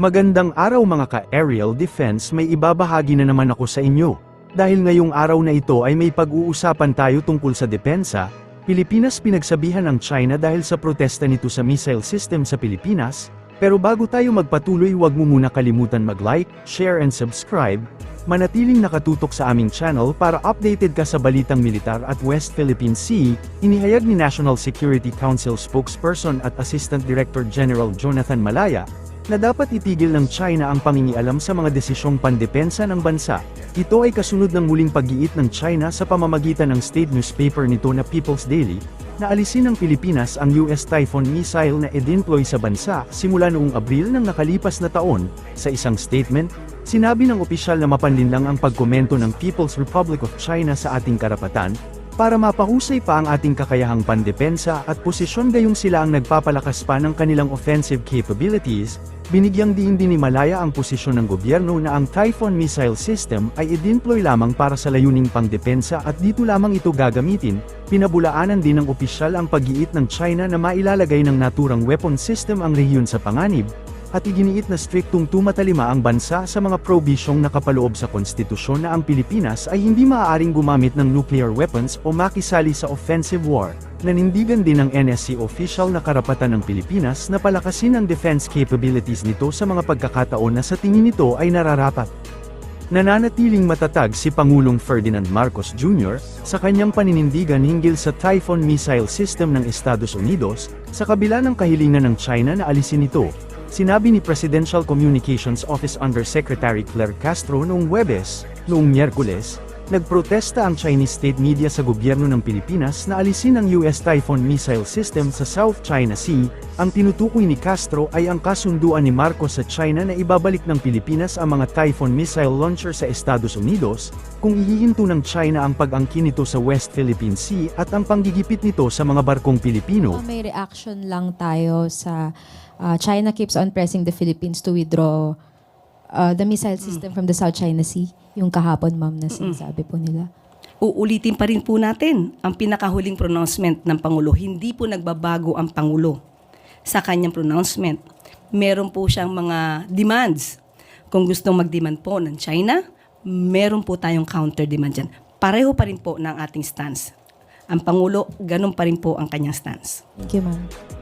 Magandang araw mga ka-aerial defense, may ibabahagi na naman ako sa inyo. Dahil ngayong araw na ito ay may pag-uusapan tayo tungkol sa depensa, Pilipinas pinagsabihan ng China dahil sa protesta nito sa missile system sa Pilipinas, pero bago tayo magpatuloy huwag mo muna kalimutan mag-like, share and subscribe, manatiling nakatutok sa aming channel para updated ka sa balitang militar at West Philippine Sea, inihayag ni National Security Council spokesperson at Assistant Director General Jonathan Malaya, na dapat itigil ng China ang pangingialam sa mga desisyong pandepensa ng bansa. Ito ay kasunod ng muling pag-iit ng China sa pamamagitan ng state newspaper nito na People's Daily, na alisin ng Pilipinas ang US Typhoon missile na idinploy sa bansa simula noong Abril ng nakalipas na taon. Sa isang statement, sinabi ng opisyal na mapanlinlang ang pagkomento ng People's Republic of China sa ating karapatan, para mapahusay pa ang ating kakayahang pandepensa at posisyon gayong sila ang nagpapalakas pa ng kanilang offensive capabilities, binigyang diin din ni Malaya ang posisyon ng gobyerno na ang Typhoon missile system ay idinploy lamang para sa layuning pangdepensa at dito lamang ito gagamitin. Pinabulaanan din ng opisyal ang pag-iit ng China na mailalagay ng naturang weapon system ang rehiyon sa panganib, at iginiit na striktong tumatalima ang bansa sa mga probisyong nakapaloob sa konstitusyon na ang Pilipinas ay hindi maaaring gumamit ng nuclear weapons o makisali sa offensive war. Nanindigan din ng NSC official na karapatan ng Pilipinas na palakasin ang defense capabilities nito sa mga pagkakataon na sa tingin nito ay nararapat. Nananatiling matatag si Pangulong Ferdinand Marcos Jr. sa kanyang paninindigan hinggil sa Typhoon missile system ng Estados Unidos, sa kabila ng kahilingan ng China na alisin ito. Sinabi ni Presidential Communications Office Undersecretary Claire Castro noong noong Miyerkules, nagprotesta ang Chinese state media sa gobyerno ng Pilipinas na alisin ang US Typhoon missile system sa South China Sea. Ang tinutukoy ni Castro ay ang kasunduan ni Marcos sa China na ibabalik ng Pilipinas ang mga Typhoon missile launcher sa Estados Unidos, kung ihihinto ng China ang pag-angkin nito sa West Philippine Sea at ang panggigipit nito sa mga barkong Pilipino. May reaction lang tayo sa China keeps on pressing the Philippines to withdraw the missile system from the South China Sea. Yung kahapon, ma'am, na sinasabi po nila. Uulitin pa rin po natin ang pinakahuling pronouncement ng Pangulo. Hindi po nagbabago ang Pangulo sa kanyang pronouncement. Meron po siyang mga demands. Kung gustong mag-demand po ng China, meron po tayong counter-demand dyan. Pareho pa rin po ng ating stance. Ang Pangulo, ganun pa rin po ang kanyang stance. Thank you, ma'am.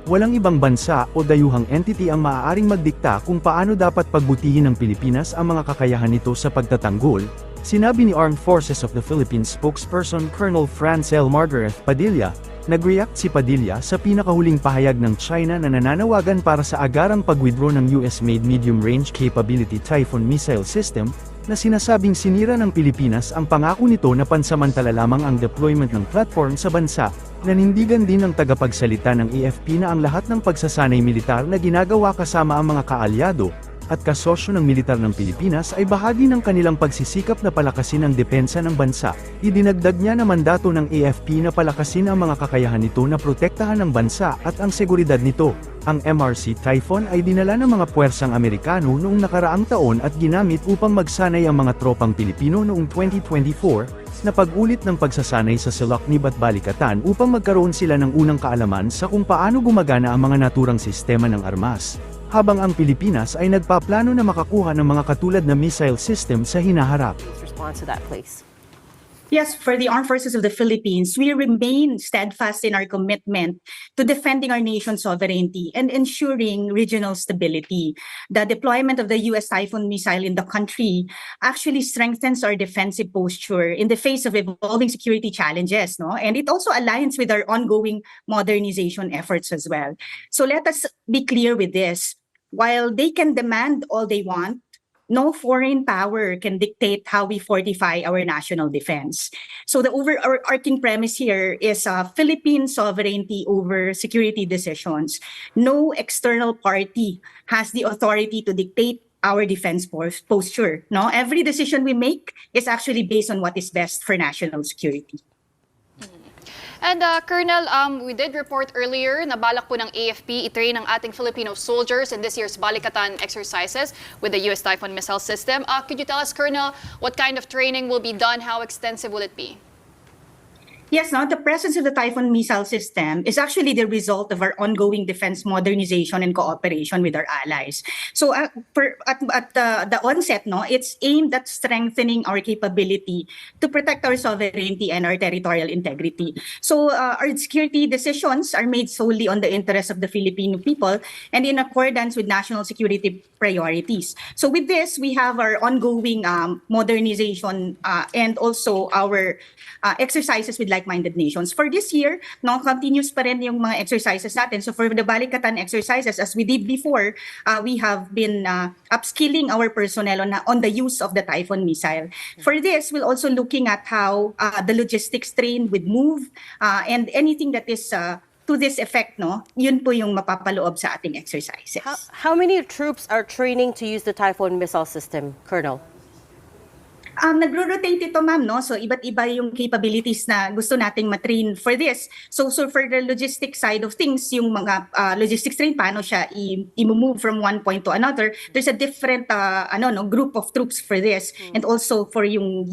Walang ibang bansa o dayuhang entity ang maaaring magdikta kung paano dapat pagbutihin ng Pilipinas ang mga kakayahan nito sa pagtatanggol, sinabi ni Armed Forces of the Philippines spokesperson Colonel Francel Margareth Padilla. Nag-react si Padilla sa pinakahuling pahayag ng China na nananawagan para sa agarang pag-withdraw ng US-made medium-range capability Typhoon missile system, na sinasabing sinira ng Pilipinas ang pangako nito na pansamantala lamang ang deployment ng platform sa bansa. Nanindigan din ng tagapagsalita ng AFP na ang lahat ng pagsasanay militar na ginagawa kasama ang mga kaalyado at kasosyo ng militar ng Pilipinas ay bahagi ng kanilang pagsisikap na palakasin ang depensa ng bansa. Idinagdag niya na mandato ng AFP na palakasin ang mga kakayahan nito na protektahan ang bansa at ang seguridad nito. Ang MRC Typhoon ay dinala ng mga puwersang Amerikano noong nakaraang taon at ginamit upang magsanay ang mga tropang Pilipino noong 2024, na pag-ulit ng pagsasanay sa Silacnib at Balikatan upang magkaroon sila ng unang kaalaman sa kung paano gumagana ang mga naturang sistema ng armas. Habang ang Pilipinas ay nagpaplano na makakuha ng mga katulad na missile system sa hinaharap. Response to that, please. Yes, for the Armed Forces of the Philippines, we remain steadfast in our commitment to defending our nation's sovereignty and ensuring regional stability. The deployment of the US Typhoon missile in the country actually strengthens our defensive posture in the face of evolving security challenges, no? And it also aligns with our ongoing modernization efforts as well. So let us be clear with this. While they can demand all they want, no foreign power can dictate how we fortify our national defense. So the overarching premise here is Philippine sovereignty over security decisions. No external party has the authority to dictate our defense posture. No, every decision we make is actually based on what is best for national security. And Colonel, we did report earlier na balak po ng AFP i-train ang ating Filipino soldiers in this year's Balikatan exercises with the US Typhoon missile system. Could you tell us, Colonel, what kind of training will be done? How extensive will it be? Yes, no, the presence of the Typhoon missile system is actually the result of our ongoing defense modernization and cooperation with our allies. So at the onset, no, it's aimed at strengthening our capability to protect our sovereignty and our territorial integrity. So our security decisions are made solely on the interests of the Filipino people and in accordance with national security priorities. So with this, we have our ongoing modernization and also our exercises with like-minded nations. For this year, no, continuous pa rin yung mga exercises natin. So for the Balikatan exercises, as we did before, we have been upskilling our personnel on the use of the Typhoon missile. For this, we're also looking at how the logistics train would move and anything that is to this effect, no, yun po yung mapapaloob sa ating exercises. How many troops are training to use the Typhoon missile system, Colonel? Nagro-rotate ito, ma'am, no? So iba't iba yung capabilities na gusto nating matrain for this. So for the logistic side of things, yung mga logistics train, paano siya i-move from one point to another, there's a different group of troops for this and also for yung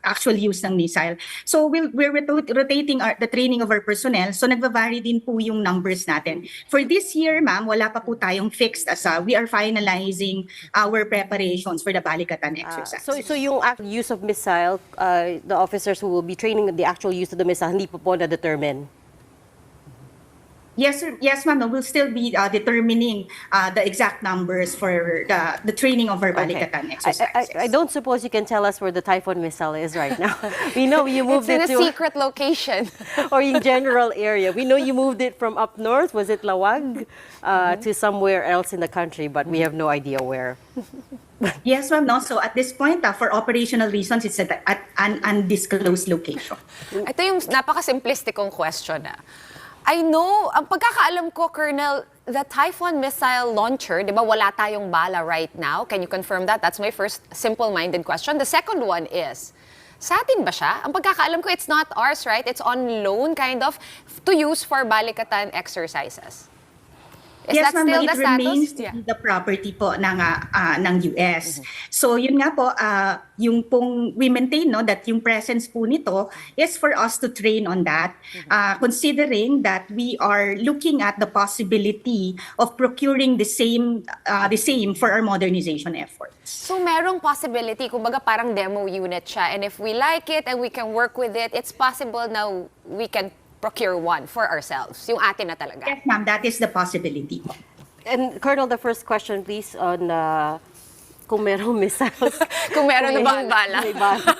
actual use ng missile. So we're rotating the training of our personnel. So nagva-vary din po yung numbers natin. For this year, ma'am, wala pa po tayong fixed as we are finalizing our preparations for the Balikatan exercise. So yung use of missile, the officers who will be training the actual use of the missile, hindi po na-determine? Yes, sir. Yes, ma'am. We'll still be determining the exact numbers for the training of our Balikatan exercises. I don't suppose you can tell us where the Typhoon missile is right now. We know you moved It's in it a to secret location. or in general area. We know you moved it from up north, was it Lawag, to somewhere else in the country, but we have no idea where. Yes, ma'am. No. So at this point, for operational reasons, it's at an undisclosed location. Ito yung napaka-simplistic kong question. I know, ang pagkakaalam ko, Colonel, the Typhoon missile launcher, di ba, wala tayong bala right now. Can you confirm that? That's my first simple-minded question. The second one is, sa atin ba siya? Ang pagkakaalam ko, it's not ours, right? It's on loan, kind of, to use for Balikatan exercises. Is Yes, that ma'am, still but the it remains status? to Yeah. be the property po ng US. So yun nga po, yung pong we maintain, no, that yung presence po nito is for us to train on that, considering that we are looking at the possibility of procuring the same for our modernization efforts. So merong possibility, kumbaga parang demo unit siya, and if we like it and we can work with it, it's possible na we can procure one for ourselves. Yung atin na talaga. Yes, ma'am, that is the possibility po. And Colonel, the first question please on kung merong missiles. Kung meron na bang bala. May bala.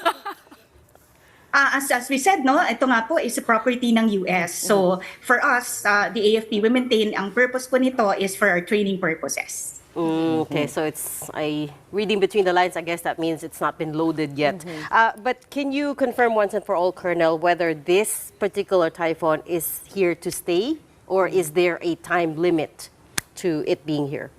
As we said, no, ito nga po is a property ng US. So for us, the AFP, we maintain ang purpose po nito is for our training purposes. Okay, so it's reading between the lines, I guess that means it's not been loaded yet. But can you confirm once and for all, Colonel, whether this particular Typhoon is here to stay or is there a time limit to it being here?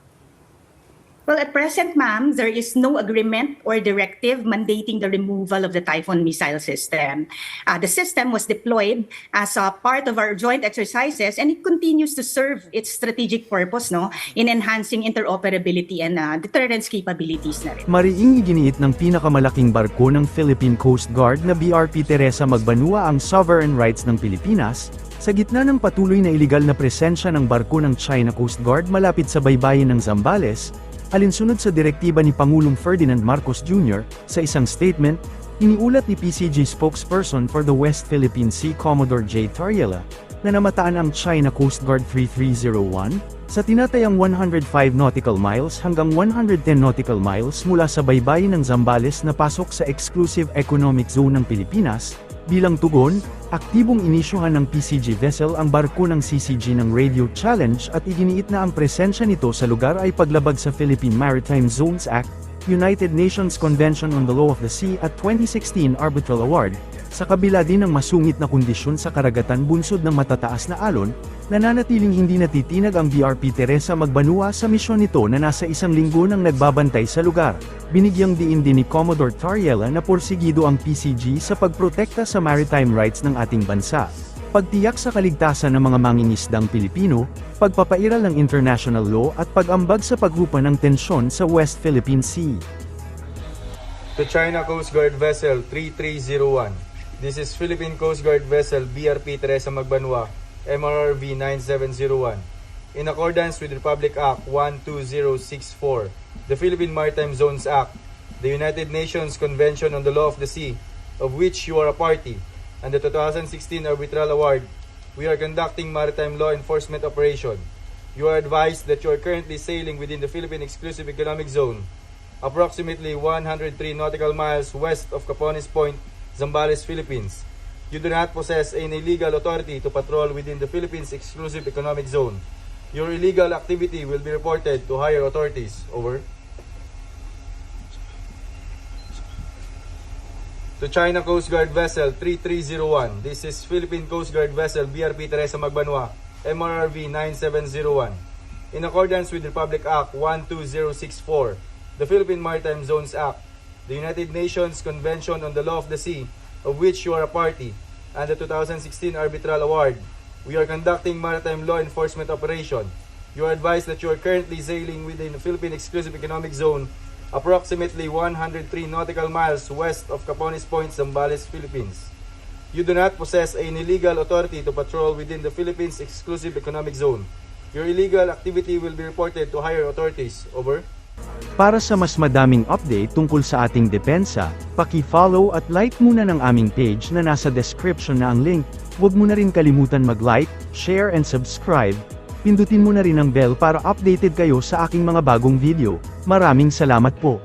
Well, at present, ma'am, there is no agreement or directive mandating the removal of the Typhoon missile system. The system was deployed as a part of our joint exercises and it continues to serve its strategic purpose, no, in enhancing interoperability and deterrence capabilities na rin. Mariing iginiit ng pinakamalaking barko ng Philippine Coast Guard na BRP Teresa Magbanua ang sovereign rights ng Pilipinas, sa gitna ng patuloy na iligal na presensya ng barko ng China Coast Guard malapit sa baybayin ng Zambales, alinsunod sa direktiba ni Pangulong Ferdinand Marcos Jr., sa isang statement, iniulat ni PCG spokesperson for the West Philippine Sea Commodore J. Tariela, na namataan ang China Coast Guard 3301, sa tinatayang 105 nautical miles hanggang 110 nautical miles mula sa baybayin ng Zambales na pasok sa Exclusive Economic Zone ng Pilipinas. Bilang tugon, aktibong inisyuhan ng PCG vessel ang barko ng CCG ng Radio Challenge at iginiit na ang presensya nito sa lugar ay paglabag sa Philippine Maritime Zones Act, United Nations Convention on the Law of the Sea at 2016 Arbitral Award, sa kabila din ng masungit na kondisyon sa karagatan bunsod ng matataas na alon, nananatiling hindi natitinag ang BRP Teresa Magbanua sa misyon nito na nasa 1 linggo nang nagbabantay sa lugar. Binigyang diin din ni Commodore Tariela na porsigido ang PCG sa pagprotekta sa maritime rights ng ating bansa, pagtiyak sa kaligtasan ng mga mangingisdang Pilipino, pagpapairal ng international law at pag-ambag sa paghupa ng tensyon sa West Philippine Sea. To China Coast Guard Vessel 3301, This is Philippine Coast Guard vessel BRP Teresa Magbanwa, MRRV 9701. In accordance with Republic Act 12064, the Philippine Maritime Zones Act, the United Nations Convention on the Law of the Sea, of which you are a party, and the 2016 Arbitral Award, we are conducting maritime law enforcement operation. You are advised that you are currently sailing within the Philippine Exclusive Economic Zone, approximately 103 nautical miles west of Capones Point, Zambales, Philippines. You do not possess any legal authority to patrol within the Philippines Exclusive Economic Zone. Your illegal activity will be reported to higher authorities. Over. To China Coast Guard Vessel 3301, this is Philippine Coast Guard Vessel BRP Teresa Magbanwa, MRRV 9701. In accordance with Republic Act 12064, the Philippine Maritime Zones Act, the United Nations Convention on the Law of the Sea, of which you are a party, and the 2016 Arbitral Award, we are conducting maritime law enforcement operation. You are advised that you are currently sailing within the Philippine Exclusive Economic Zone, approximately 103 nautical miles west of Capones Point, Zambales, Philippines. You do not possess any legal authority to patrol within the Philippines Exclusive Economic Zone. Your illegal activity will be reported to higher authorities. Over. Para sa mas madaming update tungkol sa ating depensa, paki-follow at like muna ng aming page na nasa description na ang link. Huwag mo na rin kalimutan mag-like, share and subscribe. Pindutin mo na rin ang bell para updated kayo sa aking mga bagong video. Maraming salamat po.